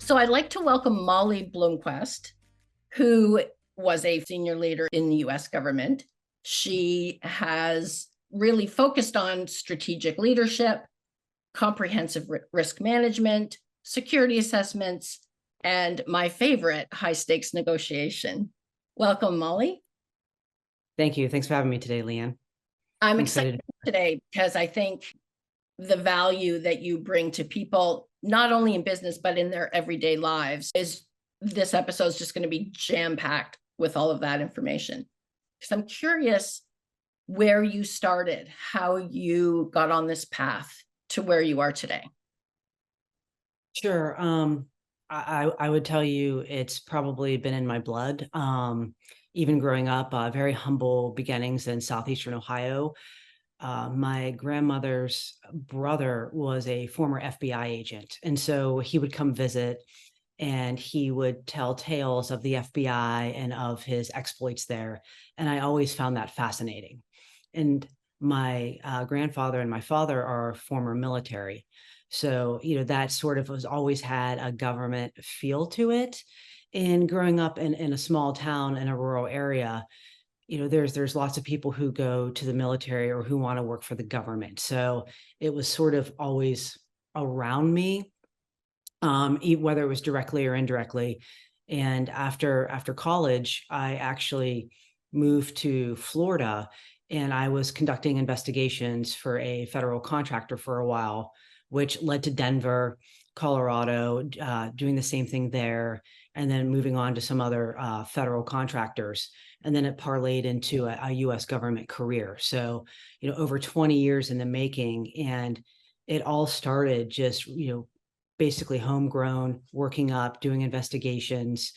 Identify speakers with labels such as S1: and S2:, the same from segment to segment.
S1: So I'd like to welcome Molly Blomquist, who was a senior leader in the US government. She has really focused on strategic leadership, comprehensive risk management, security assessments, and my favorite, high stakes negotiation. Welcome, Molly.
S2: Thank you. Thanks for having me today, Leanne.
S1: I'm
S2: I'm
S1: excited
S2: excited.
S1: today because I think the value that you bring to people, not only in business, but in their everyday lives, is this episode is just going to be jam-packed with all of that information. Because I'm curious where you started, how you got on this path to where you are today.
S2: Sure. I would tell you it's probably been in my blood. Even growing up, very humble beginnings in southeastern Ohio. My grandmother's brother was a former FBI agent, and so he would come visit and he would tell tales of the FBI and of his exploits there. And I always found that fascinating. And my grandfather and my father are former military. So, that sort of was always had a government feel to it. And growing up in a small town in a rural area, there's lots of people who go to the military or who want to work for the government. So it was sort of always around me, whether it was directly or indirectly. And after college, I actually moved to Florida, and I was conducting investigations for a federal contractor for a while, which led to Denver, Colorado, doing the same thing there, and then moving on to some other federal contractors. And then it parlayed into a US government career. So, over 20 years in the making. And it all started just, basically homegrown, working up, doing investigations,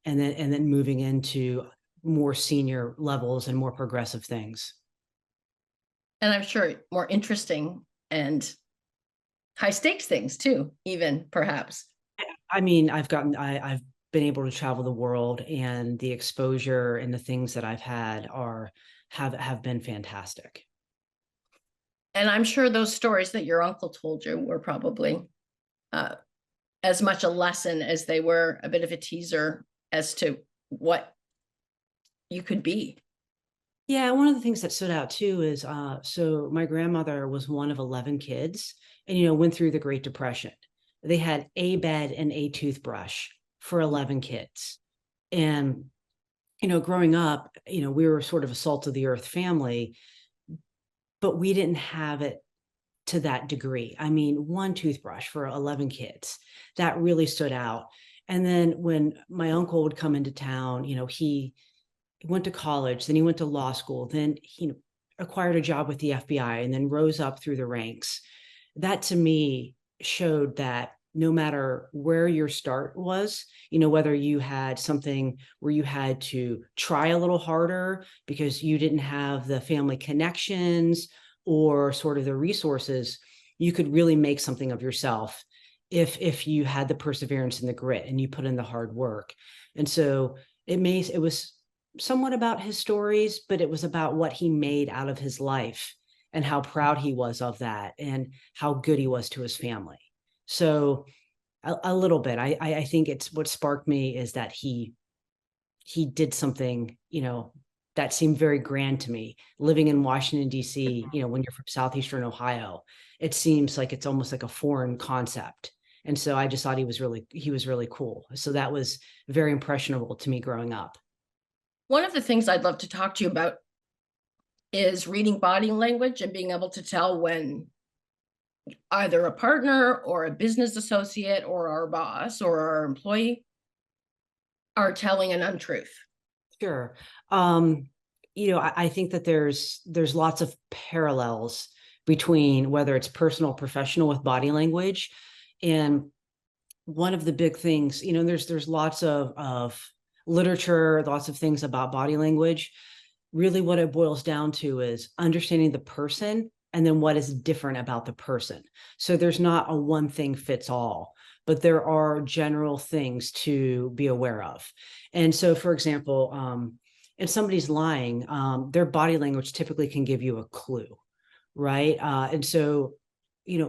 S2: and then moving into more senior levels and more progressive things.
S1: And I'm sure more interesting and high stakes things too, even perhaps.
S2: I mean, I've been able to travel the world, and the exposure and the things that I've had have been fantastic.
S1: And I'm sure those stories that your uncle told you were probably uh, as much a lesson as they were a bit of a teaser as to what you could be.
S2: Yeah, one of the things that stood out too is so my grandmother was one of 11 kids, and went through the Great Depression. They had a bed and a toothbrush for 11 kids. And growing up, we were sort of a salt of the earth family, but we didn't have it to that degree. I mean, one toothbrush for 11 kids, that really stood out. And then when my uncle would come into town, he went to college, then he went to law school, then he acquired a job with the FBI, and then rose up through the ranks. That to me showed that no matter where your start was, whether you had something where you had to try a little harder because you didn't have the family connections or sort of the resources, you could really make something of yourself if you had the perseverance and the grit and you put in the hard work. And so it was somewhat about his stories, but it was about what he made out of his life and how proud he was of that and how good he was to his family. So a little bit, I think it's what sparked me is that he did something, that seemed very grand to me. Living in Washington, D.C., when you're from southeastern Ohio, it seems like it's almost like a foreign concept. And so I just thought he was really cool. So that was very impressionable to me growing up.
S1: One of the things I'd love to talk to you about is reading body language and being able to tell when either a partner or a business associate or our boss or our employee are telling an untruth.
S2: Sure. I think that there's lots of parallels between whether it's personal, professional with body language. And one of the big things, there's lots of literature, lots of things about body language. Really what it boils down to is understanding the person and then what is different about the person. So there's not a one thing fits all, but there are general things to be aware of. And so, for example, if somebody's lying, their body language typically can give you a clue, right? And so,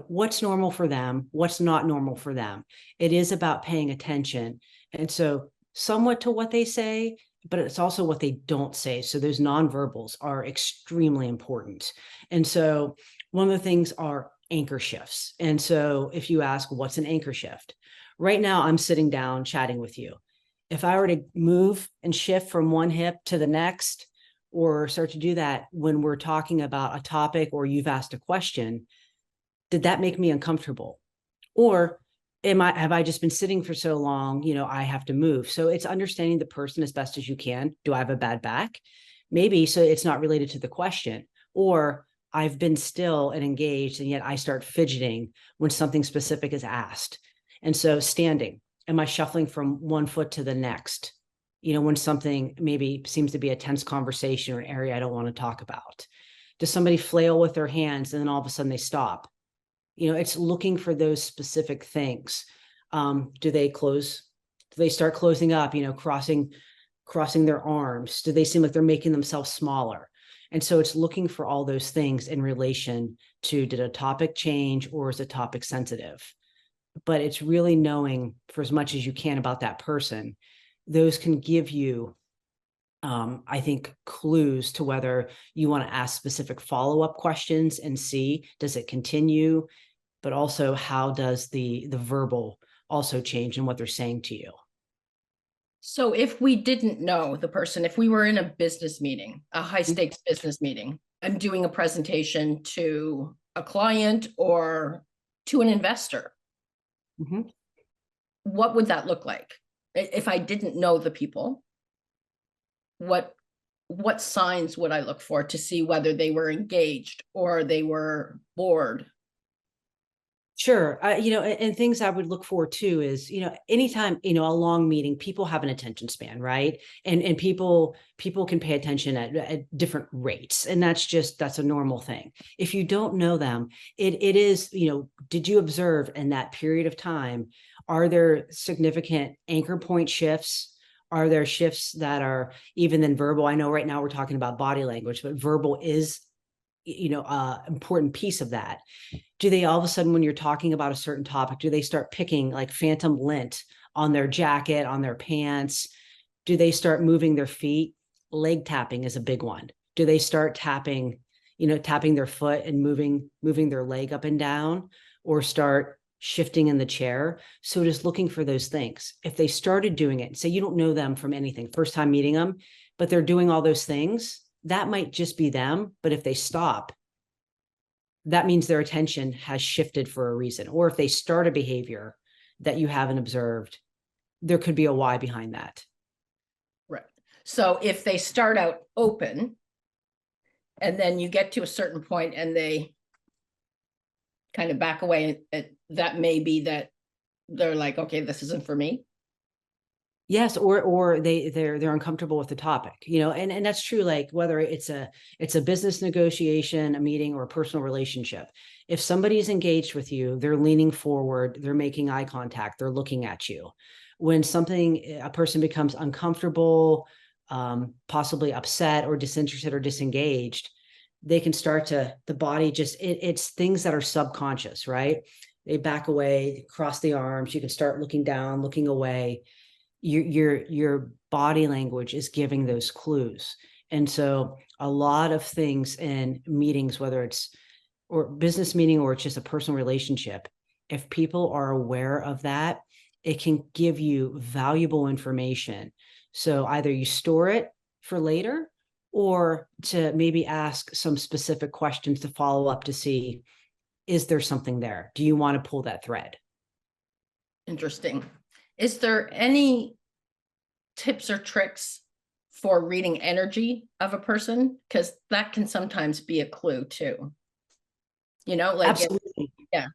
S2: what's normal for them, what's not normal for them. It is about paying attention. And so somewhat to what they say, but it's also what they don't say. So those nonverbals are extremely important. And so one of the things are anchor shifts. And so if you ask, what's an anchor shift? Right now, I'm sitting down chatting with you. If I were to move and shift from one hip to the next, or start to do that when we're talking about a topic or you've asked a question, did that make me uncomfortable? Or have I just been sitting for so long, I have to move. So it's understanding the person as best as you can. Do I have a bad back? Maybe, so it's not related to the question. Or I've been still and engaged, and yet I start fidgeting when something specific is asked. And so standing, am I shuffling from one foot to the next? When something maybe seems to be a tense conversation or an area I don't want to talk about. Does somebody flail with their hands and then all of a sudden they stop? It's looking for those specific things. Do they close? Do they start closing up, crossing their arms? Do they seem like they're making themselves smaller? And so it's looking for all those things in relation to, did a topic change or is a topic sensitive? But it's really knowing for as much as you can about that person. Those can give you, I think, clues to whether you want to ask specific follow-up questions and see, does it continue? But also, how does the verbal also change in what they're saying to you?
S1: So if we didn't know the person, if we were in a business meeting, a high stakes business meeting, I'm doing a presentation to a client or to an investor, what would that look like? If I didn't know the people, what signs would I look for to see whether they were engaged or they were bored?
S2: Sure. And things I would look for too is, anytime, a long meeting, people have an attention span, right? And people can pay attention at different rates. And that's a normal thing. If you don't know them, it is, did you observe in that period of time, are there significant anchor point shifts? Are there shifts that are even than verbal? I know right now we're talking about body language, but verbal is, important piece of that. Do they all of a sudden, when you're talking about a certain topic, do they start picking like phantom lint on their jacket, on their pants? Do they start moving their feet? Leg tapping is a big one. Do they start tapping their foot and moving their leg up and down, or start shifting in the chair? So just looking for those things. If they started doing it, say you don't know them from anything, first time meeting them, but they're doing all those things, that might just be them. But if they stop, that means their attention has shifted for a reason. Or if they start a behavior that you haven't observed, there could be a why behind that.
S1: Right. So if they start out open and then you get to a certain point and they kind of back away, that may be that they're like, okay, this isn't for me.
S2: Yes, or they're uncomfortable with the topic, and that's true. Like whether it's a business negotiation, a meeting, or a personal relationship. If somebody's engaged with you, they're leaning forward, they're making eye contact, they're looking at you. When a person becomes uncomfortable, possibly upset or disinterested or disengaged, they can start the body it's things that are subconscious, right? They back away, cross the arms. You can start looking down, looking away. Your body language is giving those clues. And so a lot of things in meetings, whether it's or business meeting or it's just a personal relationship, if people are aware of that, it can give you valuable information. So either you store it for later, or to maybe ask some specific questions to follow up to see, is there something there? Do you want to pull that thread?
S1: Interesting. Is there any tips or tricks for reading energy of a person? Because that can sometimes be a clue too. Like
S2: Absolutely.
S1: Yeah.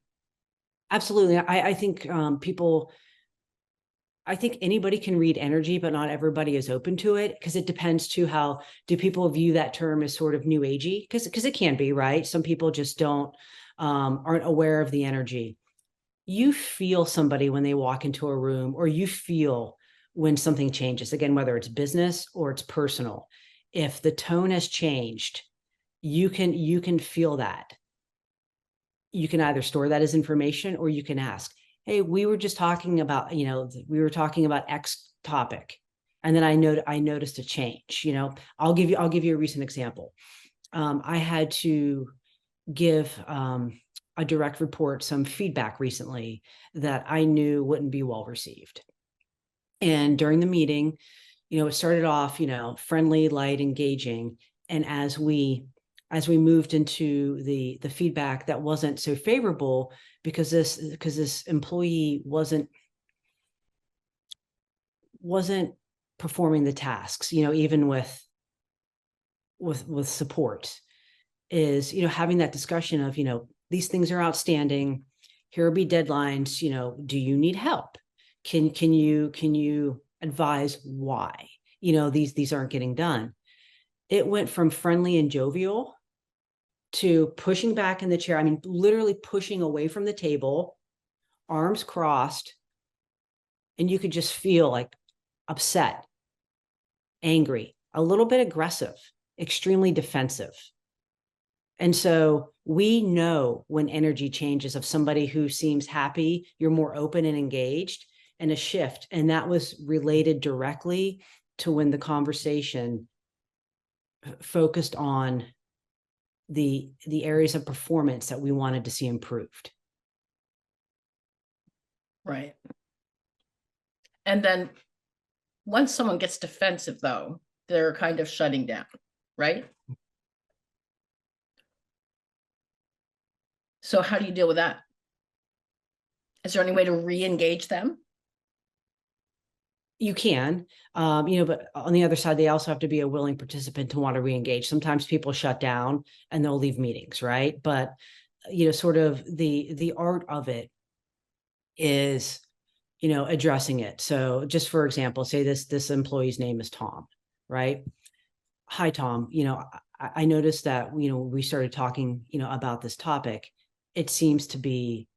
S2: Absolutely. I think I think anybody can read energy, but not everybody is open to it, because it depends to how do people view that term as sort of new agey, because it can be, right? Some people just aren't aware of the energy. You feel somebody when they walk into a room, or you feel when something changes, again, whether it's business or it's personal. If the tone has changed, you can feel that. you can either store that as information, or you can ask, hey, we were just talking about, we were talking about X topic. And then I noticed a change. I'll give you a recent example. I had to give a direct report some feedback recently that I knew wouldn't be well received. And during the meeting, it started off, friendly, light, engaging. And as we moved into the feedback that wasn't so favorable, because this employee wasn't performing the tasks, even with support, is, having that discussion of, these things are outstanding. Here will be deadlines. Do you need help? Can you advise why, these aren't getting done? It went from friendly and jovial to pushing back in the chair. I mean, literally pushing away from the table, arms crossed. And you could just feel like upset, angry, a little bit aggressive, extremely defensive. And so we know when energy changes of somebody who seems happy, you're more open and engaged, and a shift. And that was related directly to when the conversation focused on the areas of performance that we wanted to see improved.
S1: Right. And then once someone gets defensive, though, they're kind of shutting down, right? So how do you deal with that? Is there any way to re-engage them?
S2: You can, but on the other side, they also have to be a willing participant to want to re-engage. Sometimes people shut down and they'll leave meetings, right? But, sort of the art of it is, addressing it. So just for example, say this employee's name is Tom, right? Hi, Tom. I noticed that, we started talking, about this topic. It seems to be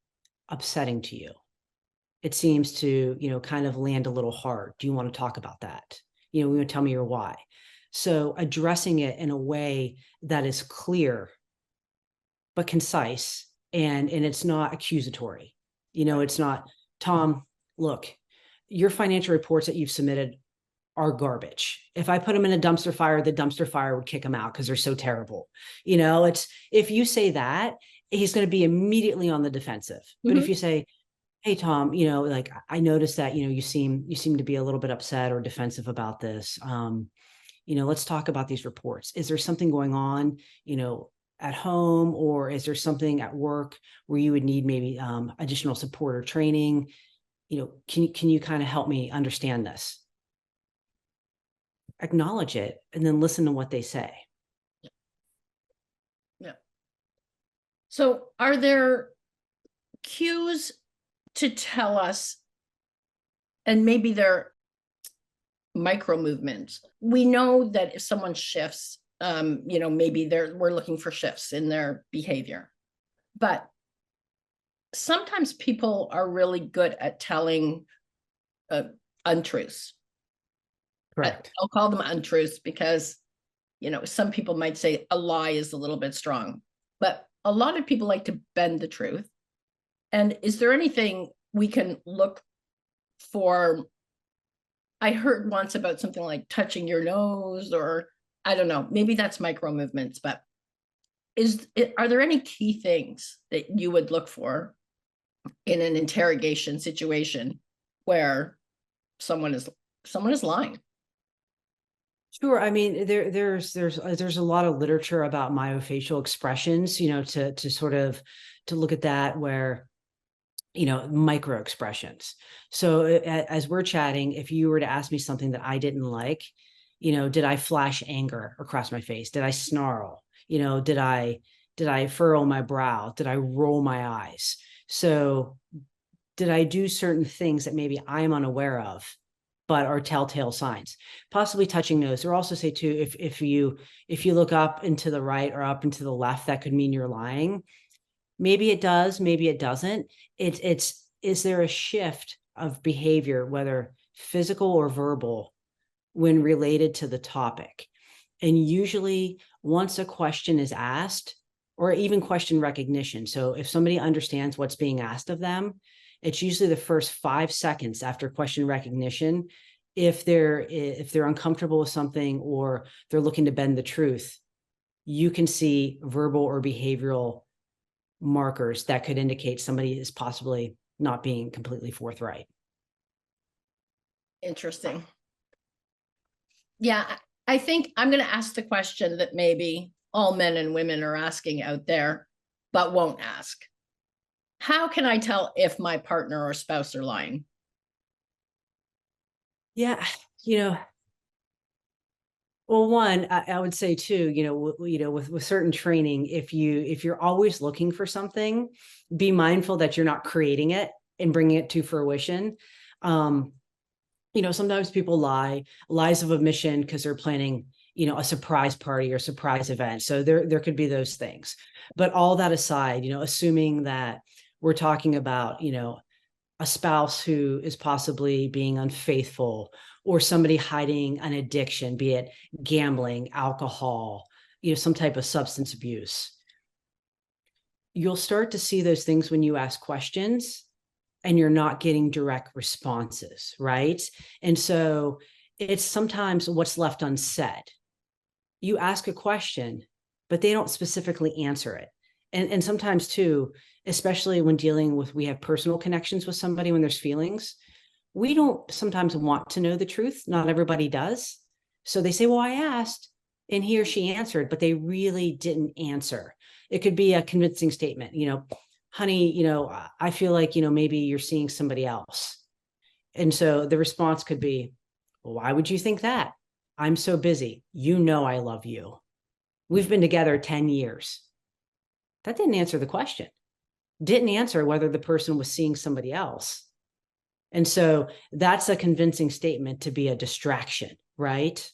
S2: upsetting to you. It seems to, kind of land a little hard. Do you want to talk about that? You want to tell me your why. So addressing it in a way that is clear, but concise, and it's not accusatory. It's not, Tom, look, your financial reports that you've submitted are garbage. If I put them in a dumpster fire, the dumpster fire would kick them out because they're so terrible. It's, if you say that, he's going to be immediately on the defensive. But if you say, hey, Tom, like, I noticed that, you seem to be a little bit upset or defensive about this. Let's talk about these reports. Is there something going on, at home, or is there something at work where you would need maybe additional support or training? Can you kind of help me understand this? Acknowledge it and then listen to what they say.
S1: Yeah. So are there cues to tell us, and maybe they're micro movements? We know that if someone shifts, maybe we're looking for shifts in their behavior, but sometimes people are really good at telling untruths.
S2: Correct.
S1: I'll call them untruths because, some people might say a lie is a little bit strong, but a lot of people like to bend the truth. And is there anything we can look for? I heard once about something like touching your nose, or I don't know, maybe that's micro movements, but are there any key things that you would look for in an interrogation situation where someone is lying?
S2: Sure. I mean, there's a lot of literature about myofascial expressions, to sort of to look at that, where, micro expressions. So as we're chatting, if you were to ask me something that I didn't like, did I flash anger across my face? Did I snarl? Did I furrow my brow? Did I roll my eyes? So did I do certain things that maybe I'm unaware of, but are telltale signs? Possibly touching nose. Or also say too, if you look up and to the right or up and to the left, that could mean you're lying. Maybe it does, maybe it doesn't. Is there a shift of behavior, whether physical or verbal, when related to the topic? And usually once a question is asked, or even question recognition. So if somebody understands what's being asked of them, it's usually the first 5 seconds after question recognition. If they're uncomfortable with something or they're looking to bend the truth, you can see verbal or behavioral markers that could indicate somebody is possibly not being completely forthright.
S1: Interesting. Yeah, I think I'm going to ask the question that maybe all men and women are asking out there, but won't ask. How can I tell if my partner or spouse are lying?
S2: Yeah, well, one, I would say too, with certain training, if you're always looking for something, be mindful that you're not creating it and bringing it to fruition. Sometimes people lies of omission because they're planning, a surprise party or surprise event. So there could be those things. But all that aside, assuming that we're talking about, a spouse who is possibly being unfaithful, or somebody hiding an addiction, be it gambling, alcohol, some type of substance abuse. You'll start to see those things when you ask questions and you're not getting direct responses, right? And so it's sometimes what's left unsaid. You ask a question, but they don't specifically answer it. And sometimes too, especially when we have personal connections with somebody, when there's feelings, we don't sometimes want to know the truth. Not everybody does. So they say, well, I asked and he or she answered, but they really didn't answer. It could be a convincing statement, honey, I feel like, maybe you're seeing somebody else. And so the response could be, well, why would you think that? I'm so busy. I love you. We've been together 10 years. That didn't answer the question. Didn't answer whether the person was seeing somebody else. And so that's a convincing statement to be a distraction, right?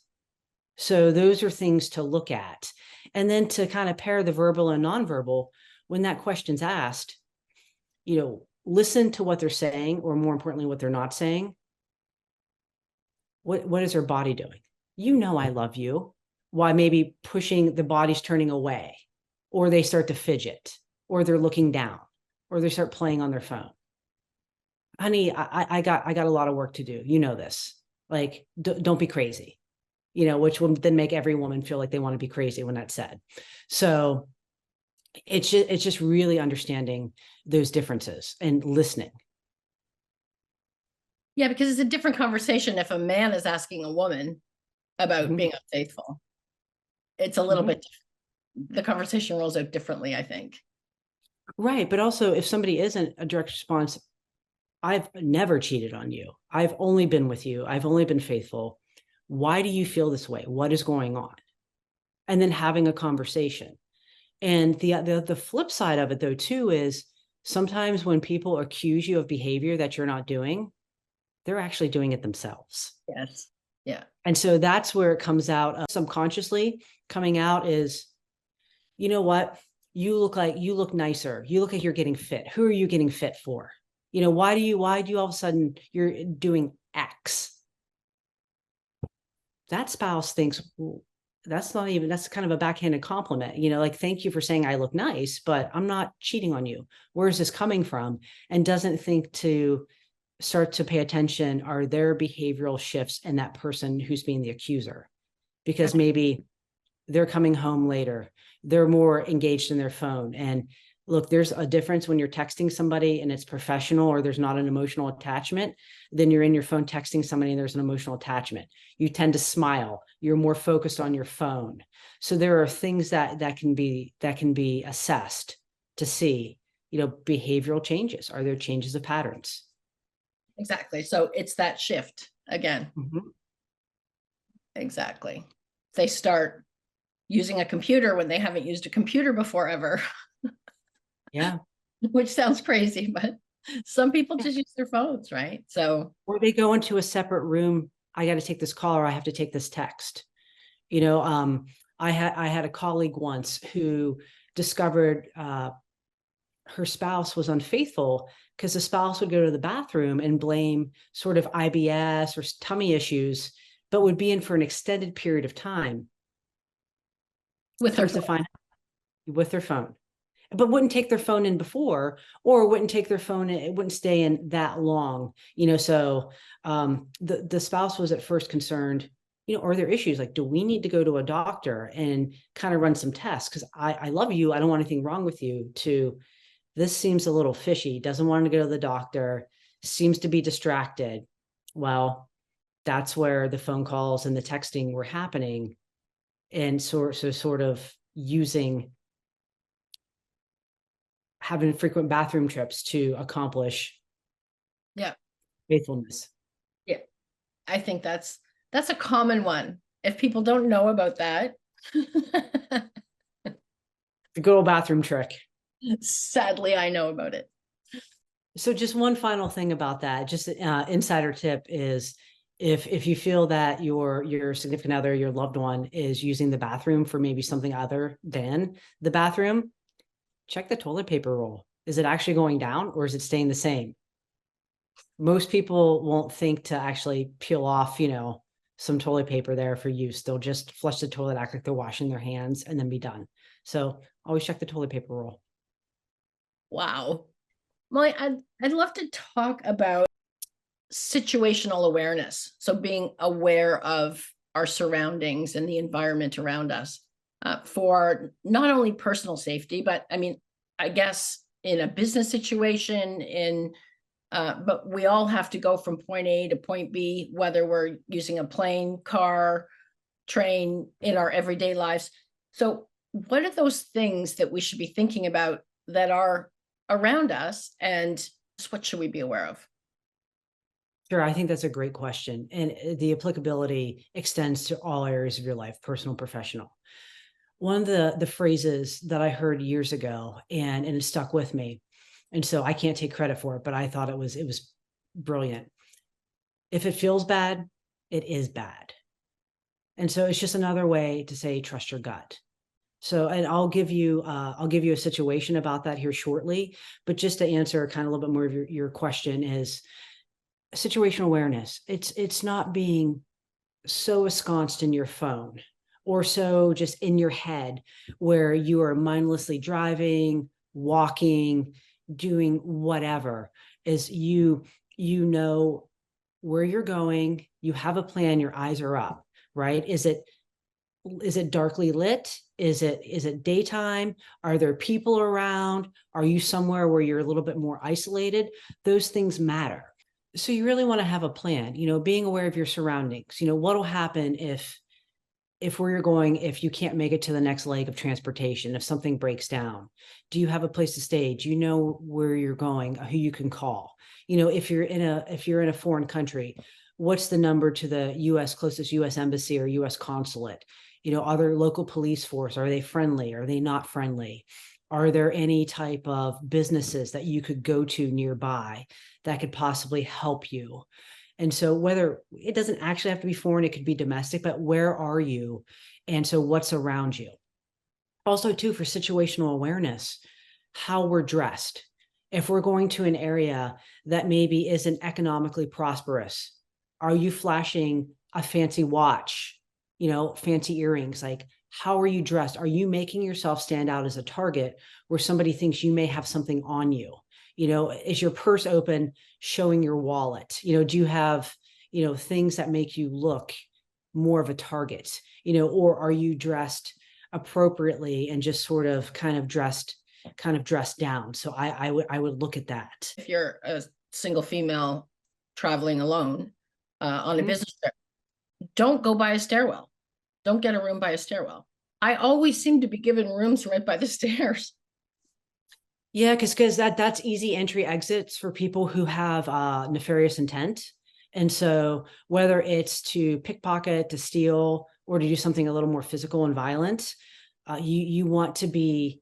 S2: So those are things to look at. And then to kind of pair the verbal and nonverbal, when that question's asked, listen to what they're saying, or more importantly, what they're not saying. What is their body doing? I love you. Why? Maybe pushing, the body's turning away, or they start to fidget, or they're looking down, or they start playing on their phone. Honey, I got a lot of work to do. This. Like, don't be crazy. Which will then make every woman feel like they want to be crazy when that's said. So it's just really understanding those differences and listening.
S1: Yeah, because it's a different conversation if a man is asking a woman about being unfaithful. It's a little bit, the conversation rolls out differently, I think.
S2: Right. But also, if somebody isn't a direct response, I've never cheated on you. I've only been with you. I've only been faithful. Why do you feel this way? What is going on? And then having a conversation. And the flip side of it, though, too, is sometimes when people accuse you of behavior that you're not doing, they're actually doing it themselves.
S1: Yes. Yeah.
S2: And so that's where it comes out subconsciously. Coming out is, you know what? You look nicer. You look like you're getting fit. Who are you getting fit for? Why do you all of a sudden you're doing X? That spouse thinks, well, that's kind of a backhanded compliment, like, thank you for saying I look nice, but I'm not cheating on you. Where is this coming from? And doesn't think to start to pay attention, are there behavioral shifts in that person who's being the accuser? Because maybe they're coming home later, they're more engaged in their phone. And look, there's a difference when you're texting somebody and it's professional, or there's not an emotional attachment, then you're in your phone texting somebody and there's an emotional attachment. You tend to smile. You're more focused on your phone. So there are things that can be assessed to see, behavioral changes. Are there changes of patterns?
S1: Exactly. So it's that shift again. Exactly. They start using a computer when they haven't used a computer before ever.
S2: Yeah.
S1: Which sounds crazy, but some people just use their phones, right? So,
S2: or they go into a separate room. I got to take this call, or I have to take this text. I had a colleague once who discovered her spouse was unfaithful because the spouse would go to the bathroom and blame sort of IBS or tummy issues, but would be in for an extended period of time.
S1: with her
S2: Comes to find with their phone, but wouldn't take their phone in before, or wouldn't take their phone in, it wouldn't stay in that long, so the spouse was at first concerned, are there issues? Like, do we need to go to a doctor and kind of run some tests? Because I love you, I don't want anything wrong with you, to this seems a little fishy, doesn't want to go to the doctor, seems to be distracted. Well, that's where the phone calls and the texting were happening, and sort of having frequent bathroom trips to accomplish faithfulness.
S1: Yeah, I think that's a common one. If people don't know about that,
S2: the good old bathroom trick.
S1: Sadly, I know about it.
S2: So just one final thing about that, just insider tip is, if you feel that your significant other, your loved one, is using the bathroom for maybe something other than the bathroom, check the toilet paper roll. Is it actually going down, or is it staying the same? Most people won't think to actually peel off, some toilet paper there for use. They'll just flush the toilet, act like they're washing their hands, and then be done. So always check the toilet paper roll.
S1: Wow. Molly, I'd love to talk about situational awareness. So being aware of our surroundings and the environment around us, for not only personal safety, but I guess in a business situation, but we all have to go from point A to point B, whether we're using a plane, car, train, in our everyday lives. So what are those things that we should be thinking about that are around us, and what should we be aware of?
S2: Sure, I think that's a great question. And the applicability extends to all areas of your life, personal, professional. One of the phrases that I heard years ago, and it stuck with me, and so I can't take credit for it, but I thought it was brilliant. If it feels bad, it is bad. And so it's just another way to say, trust your gut. So, and I'll give you a situation about that here shortly, but just to answer kind of a little bit more of your question is situational awareness. It's not being so ensconced in your phone or so just in your head where you are mindlessly driving, walking, doing whatever. Is you know where you're going, you have a plan, your eyes are up, right? Is it darkly lit? Is it daytime? Are there people around? Are you somewhere where you're a little bit more isolated? Those things matter. So you really want to have a plan, being aware of your surroundings. What'll happen if where you're going, if you can't make it to the next leg of transportation, if something breaks down? Do you have a place to stay? Do you know where you're going, who you can call? If you're in a foreign country, what's the number to the closest US embassy or US consulate? Are there local police force? Are they friendly? Are they not friendly? Are there any type of businesses that you could go to nearby that could possibly help you? And so whether it doesn't actually have to be foreign, it could be domestic, but where are you? And so what's around you? Also too, for situational awareness, how we're dressed. If we're going to an area that maybe isn't economically prosperous, are you flashing a fancy watch, fancy earrings? Like, how are you dressed? Are you making yourself stand out as a target where somebody thinks you may have something on you? Is your purse open, showing your wallet? Do you have, things that make you look more of a target? Or are you dressed appropriately and just sort of kind of dressed down? So I would look at that.
S1: If you're a single female traveling alone on a business trip, don't go by a stairwell. Don't get a room by a stairwell. I always seem to be given rooms right by the stairs.
S2: Yeah, because that's easy entry exits for people who have nefarious intent. And so whether it's to pickpocket, to steal, or to do something a little more physical and violent, you want to be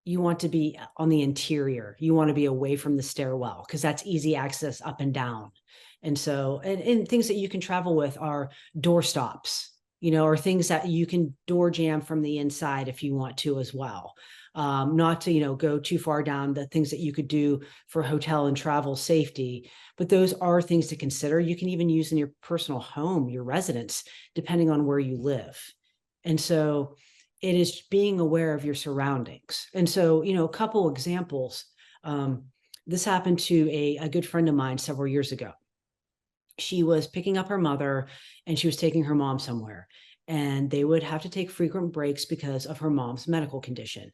S2: on the interior. You want to be away from the stairwell because that's easy access up and down. And so, and things that you can travel with are door stops, or things that you can door jam from the inside if you want to as well. Not to, go too far down the things that you could do for hotel and travel safety, but those are things to consider. You can even use in your personal home, your residence, depending on where you live. And so It is being aware of your surroundings. And so, a couple examples. This happened to a good friend of mine several years ago. She was picking up her mother and she was taking her mom somewhere. And they would have to take frequent breaks because of her mom's medical condition.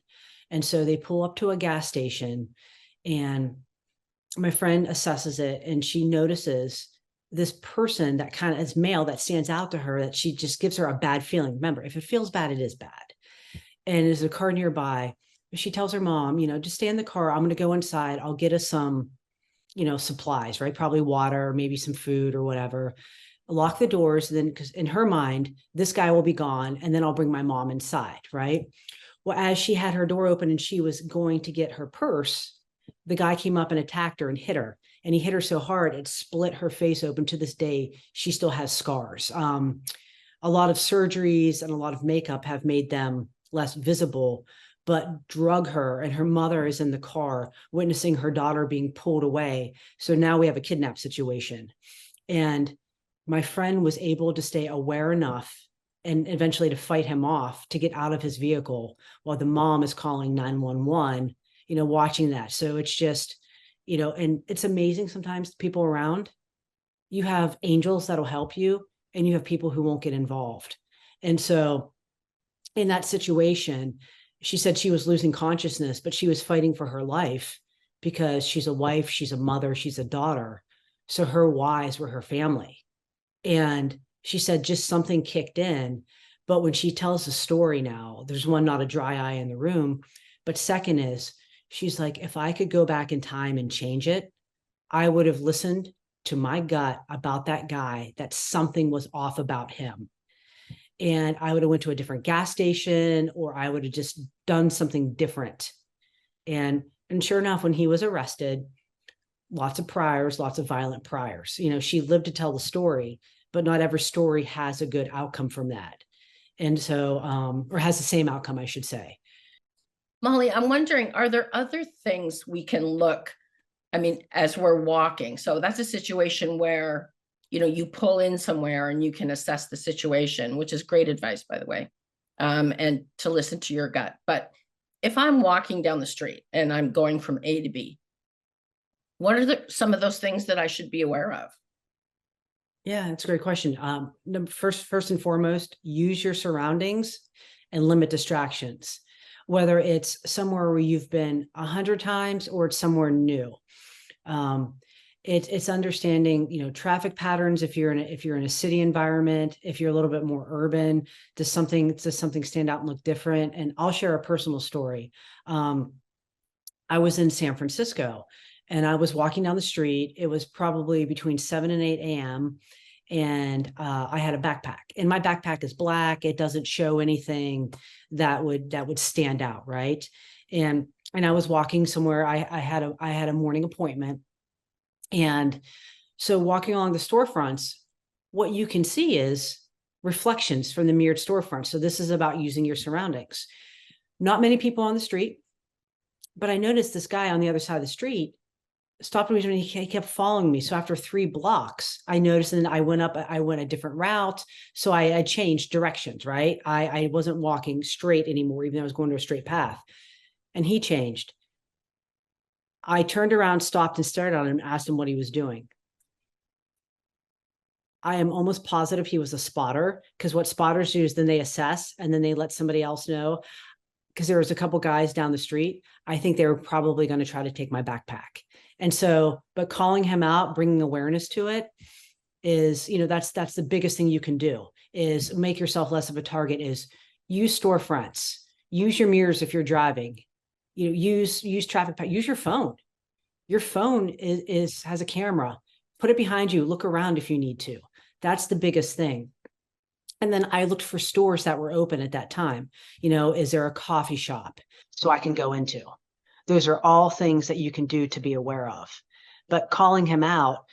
S2: And so they pull up to a gas station, and my friend assesses it, and she notices this person that kind of is male that stands out to her, that she just gives her a bad feeling. Remember, if it feels bad, it is bad. And there's a car nearby. She tells her mom, just stay in the car. I'm going to go inside. I'll get us some, supplies, right? Probably water, maybe some food or whatever. Lock the doors. Then, because in her mind, this guy will be gone, and then I'll bring my mom inside, right? Well, as she had her door open and she was going to get her purse, the guy came up and attacked her and hit her. And he hit her so hard, it split her face open. To this day, she still has scars. A lot of surgeries and a lot of makeup have made them less visible, but drug her, and her mother is in the car witnessing her daughter being pulled away. So now we have a kidnap situation. And my friend was able to stay aware enough and eventually to fight him off to get out of his vehicle while the mom is calling 911, watching that. So it's just, and it's amazing sometimes people around, you have angels that'll help you and you have people who won't get involved. And so in that situation, she said she was losing consciousness, but she was fighting for her life because she's a wife, she's a mother, she's a daughter. So her whys were her family. And she said just something kicked in. But when she tells the story now, there's one, not a dry eye in the room. But second is, she's like, if I could go back in time and change it, I would have listened to my gut about that guy, that something was off about him. And I would have went to a different gas station, or I would have just done something different. And sure enough, when he was arrested, lots of priors, lots of violent priors. She lived to tell the story, but not every story has a good outcome from that. And so, or has the same outcome, I should say.
S1: Molly, I'm wondering, are there other things we can look, as we're walking? So that's a situation where, you pull in somewhere and you can assess the situation, which is great advice, by the way, and to listen to your gut. But if I'm walking down the street and I'm going from A to B, what are some of those things that I should be aware of?
S2: Yeah, that's a great question. First and foremost, use your surroundings and limit distractions, whether it's somewhere where you've been 100 times or it's somewhere new. It's understanding, traffic patterns. If you're in a city environment, if you're a little bit more urban, does something stand out and look different? And I'll share a personal story. I was in San Francisco, and I was walking down the street. It was probably between 7 and 8 a.m. And I had a backpack, and my backpack is black. It doesn't show anything that would stand out, right? And I was walking somewhere. I had a morning appointment, and so walking along the storefronts, what you can see is reflections from the mirrored storefront. So this is about using your surroundings. Not many people on the street, but I noticed this guy on the other side of the street stopped me, and he kept following me. So after 3 blocks, I noticed, and I went a different route. So I changed directions, right? I wasn't walking straight anymore, even though I was going to a straight path. And he changed. I turned around, stopped, and stared at him and asked him what he was doing. I am almost positive he was a spotter, because what spotters do is then they assess and then they let somebody else know. Because there was a couple guys down the street. I think they were probably going to try to take my backpack. And so, but calling him out, bringing awareness to it is, that's the biggest thing you can do, is make yourself less of a target. Is use storefronts, use your mirrors if you're driving, use traffic, use your phone. Your phone has a camera. Put it behind you, look around if you need to. That's the biggest thing. And then I looked for stores that were open at that time. Is there a coffee shop so I can go into? Those are all things that you can do to be aware of. But calling him out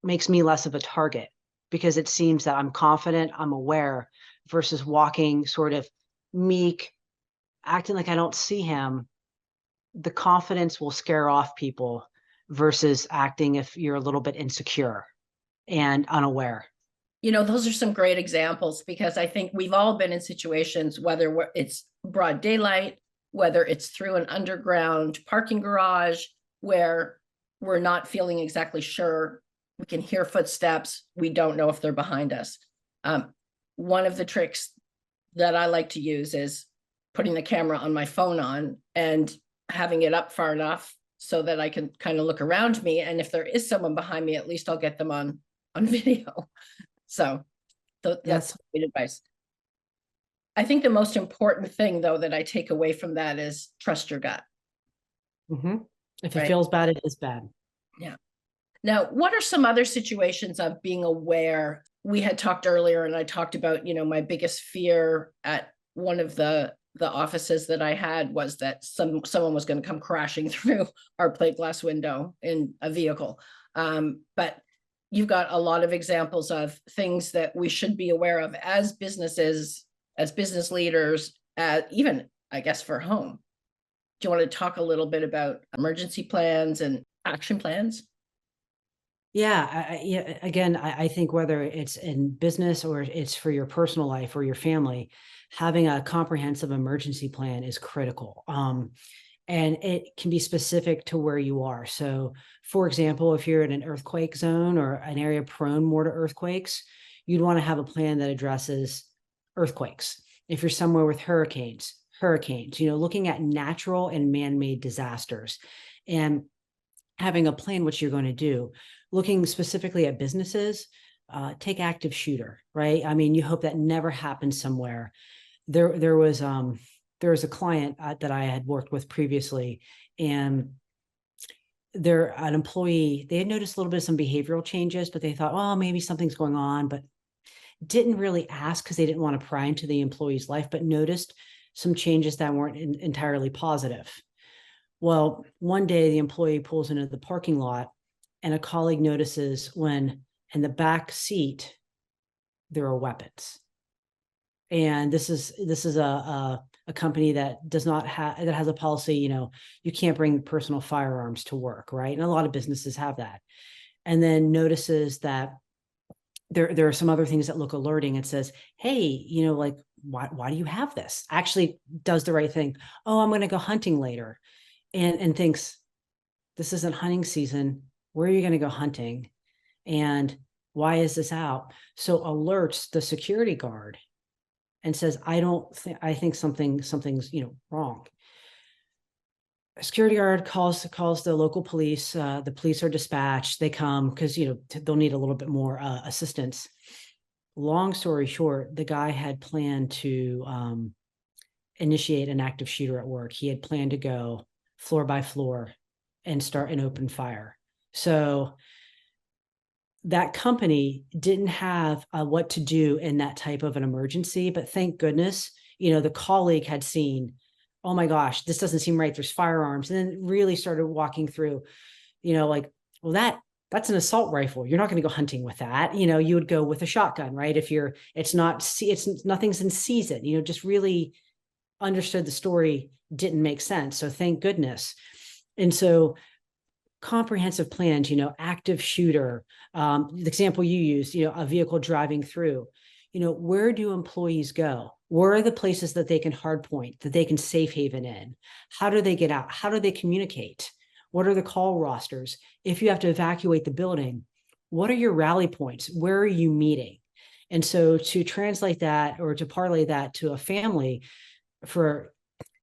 S2: makes me less of a target, because it seems that I'm confident, I'm aware, versus walking sort of meek, acting like I don't see him. The confidence will scare off people versus acting if you're a little bit insecure and unaware.
S1: Those are some great examples, because I think we've all been in situations, whether it's broad daylight, whether it's through an underground parking garage, where we're not feeling exactly sure. We can hear footsteps. We don't know if they're behind us. One of the tricks that I like to use is putting the camera on my phone on and having it up far enough so that I can kind of look around me. And if there is someone behind me, at least I'll get them on video. So that's great advice. I think the most important thing, though, that I take away from that is trust your gut.
S2: If it feels bad, it is bad.
S1: Yeah. Now, what are some other situations of being aware? We had talked earlier, and I talked about, my biggest fear at one of the offices that I had was that someone was going to come crashing through our plate glass window in a vehicle. But you've got a lot of examples of things that we should be aware of as businesses, as business leaders, even, I guess, for home. Do you want to talk a little bit about emergency plans and action plans?
S2: Yeah. Again, I think whether it's in business or it's for your personal life or your family, having a comprehensive emergency plan is critical. And it can be specific to where you are. So, for example, if you're in an earthquake zone or an area prone more to earthquakes, you'd want to have a plan that addresses earthquakes. If you're somewhere with hurricanes, looking at natural and man-made disasters and having a plan what you're going to do. Looking specifically at businesses, take active shooter, right? I mean, you hope that never happens somewhere. There was a client that I had worked with previously, and an employee, they had noticed a little bit of some behavioral changes, but they thought, oh, maybe something's going on, but didn't really ask because they didn't want to pry into the employee's life, but noticed some changes that weren't entirely positive. Well, one day the employee pulls into the parking lot, and a colleague notices when in the back seat there are weapons. And this is a company that does not have, that has a policy, you can't bring personal firearms to work, right? And a lot of businesses have that. And then notices that there are some other things that look alerting. It says, hey, like, why do you have this? Actually does the right thing. Oh, I'm going to go hunting later. And thinks, this isn't hunting season. Where are you going to go hunting? And why is this out? So alerts the security guard and says, I think something's wrong. A security guard calls the local police. The police are dispatched. They come because they'll need a little bit more assistance. Long story short, the guy had planned to initiate an active shooter at work. He had planned to go floor by floor and start an open fire. So that company didn't have what to do in that type of an emergency, but thank goodness, the colleague had seen, oh my gosh, this doesn't seem right. There's firearms. And then really started walking through, like, well, that's an assault rifle. You're not going to go hunting with that. You would go with a shotgun, right? If nothing's in season, just really understood the story didn't make sense. So thank goodness. And so comprehensive plans, active shooter, the example you used, a vehicle driving through, where do employees go? Where are the places that they can hardpoint, that they can safe haven in? How do they get out? How do they communicate? What are the call rosters? If you have to evacuate the building, what are your rally points? Where are you meeting? And so to translate that or to parlay that to a family, for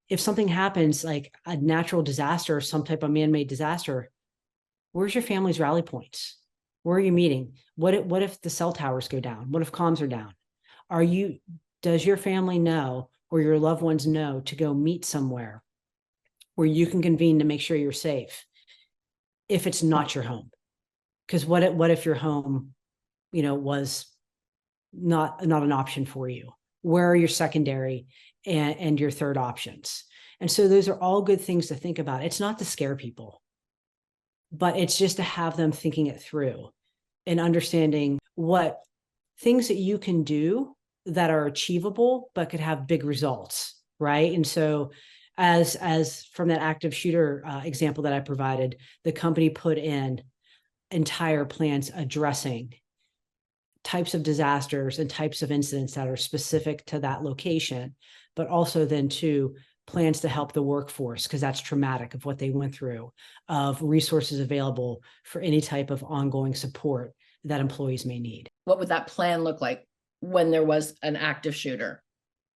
S2: if something happens like a natural disaster or some type of man-made disaster, where's your family's rally points? Where are you meeting? What if the cell towers go down? What if comms are down? Does your family know or your loved ones know to go meet somewhere where you can convene to make sure you're safe if it's not your home? Because what if your home, was not an option for you? Where are your secondary and your third options? And so those are all good things to think about. It's not to scare people, but it's just to have them thinking it through and understanding what things that you can do that are achievable, but could have big results, right? And so as from that active shooter example that I provided, the company put in entire plans addressing types of disasters and types of incidents that are specific to that location, but also then too, plans to help the workforce, because that's traumatic of what they went through, of resources available for any type of ongoing support that employees may need.
S1: What would that plan look like when there was an active shooter?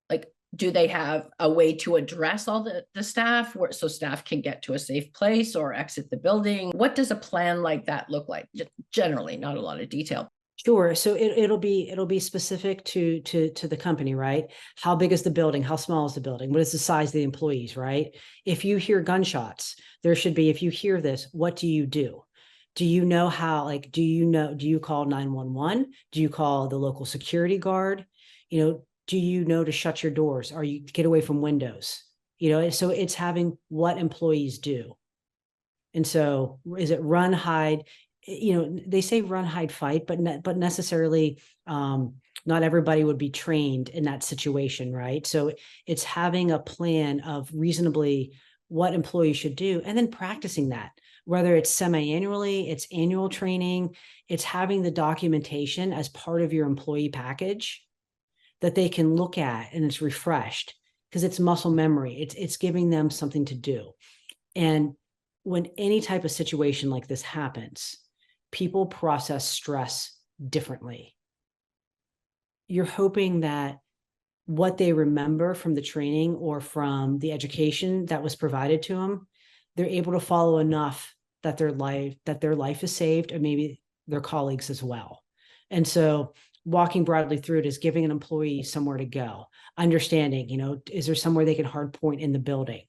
S1: Like, do they have a way to address all the staff so staff can get to a safe place or exit the building? What does a plan like that look like? Generally, not a lot of detail.
S2: Sure. So it'll be specific to the company, right? How big is the building? How small is the building? What is the size of the employees, right? If you hear gunshots, there should be, if you hear this, what do you do? Do you know how, like, do you call 911? Do you call the local security guard? Do you know to shut your doors? Or you get away from windows? So it's having what employees do. And so is it run, hide? They say run, hide, fight, but necessarily not everybody would be trained in that situation, right? So it's having a plan of reasonably what employees should do, and then practicing that, whether it's semi-annually, it's annual training, it's having the documentation as part of your employee package that they can look at, and it's refreshed because it's muscle memory. It's giving them something to do. And when any type of situation like this happens, people process stress differently. You're hoping that what they remember from the training or from the education that was provided to them, they're able to follow enough that their life is saved, and maybe their colleagues as well. And so walking broadly through it is giving an employee somewhere to go, understanding, is there somewhere they can hard point in the building?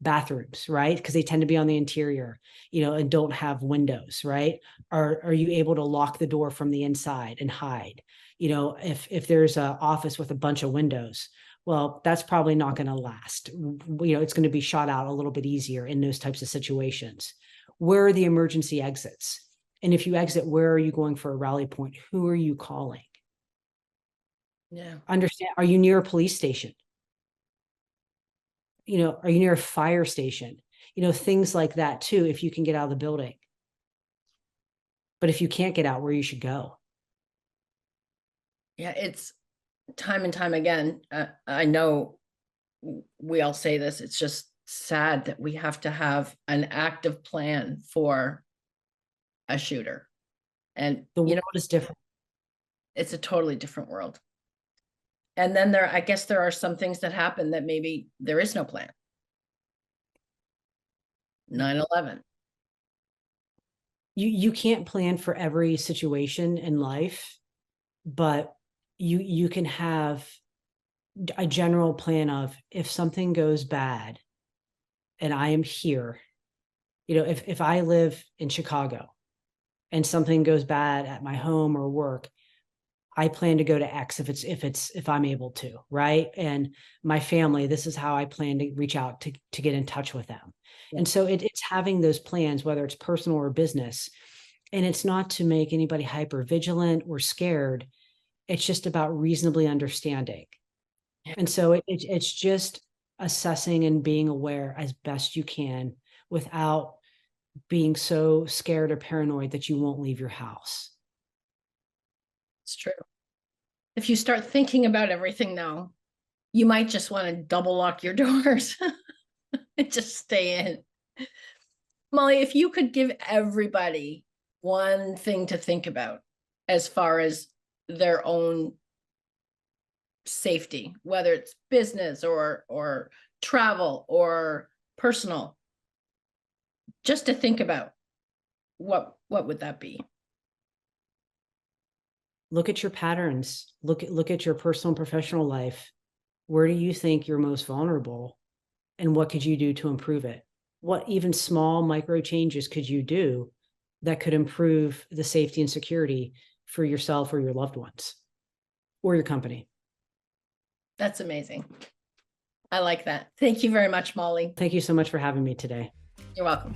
S2: Bathrooms, right? Because they tend to be on the interior, and don't have windows, right? Are you able to lock the door from the inside and hide? If there's an office with a bunch of windows, well, that's probably not going to last. It's going to be shot out a little bit easier in those types of situations. Where are the emergency exits? And if you exit, where are you going for a rally point? Who are you calling?
S1: Yeah.
S2: Understand, are you near a police station? Are you near a fire station? Things like that too, if you can get out of the building. But if you can't get out, where you should go.
S1: Yeah, it's time and time again. I know we all say this, it's just sad that we have to have an active plan for a shooter. And
S2: the world is different.
S1: It's a totally different world. And then I guess there are some things that happen that maybe there is no plan. 9/11.
S2: You can't plan for every situation in life, but you can have a general plan of, if something goes bad and I am here, if I live in Chicago and something goes bad at my home or work, I plan to go to X if I'm able to, right? And my family, this is how I plan to reach out to get in touch with them. Yeah. And so it's having those plans, whether it's personal or business, and it's not to make anybody hyper vigilant or scared. It's just about reasonably understanding. Yeah. And so it's just assessing and being aware as best you can without being so scared or paranoid that you won't leave your house.
S1: It's true. If you start thinking about everything now, you might just want to double lock your doors and just stay in. Molly, if you could give everybody one thing to think about as far as their own safety, whether it's business or travel or personal, just to think about, what would that be?
S2: Look at your patterns. Look at your personal and professional life. Where do you think you're most vulnerable? And what could you do to improve it? What even small micro changes could you do that could improve the safety and security for yourself or your loved ones or your company?
S1: That's amazing. I like that. Thank you very much, Molly.
S2: Thank you so much for having me today.
S1: You're welcome.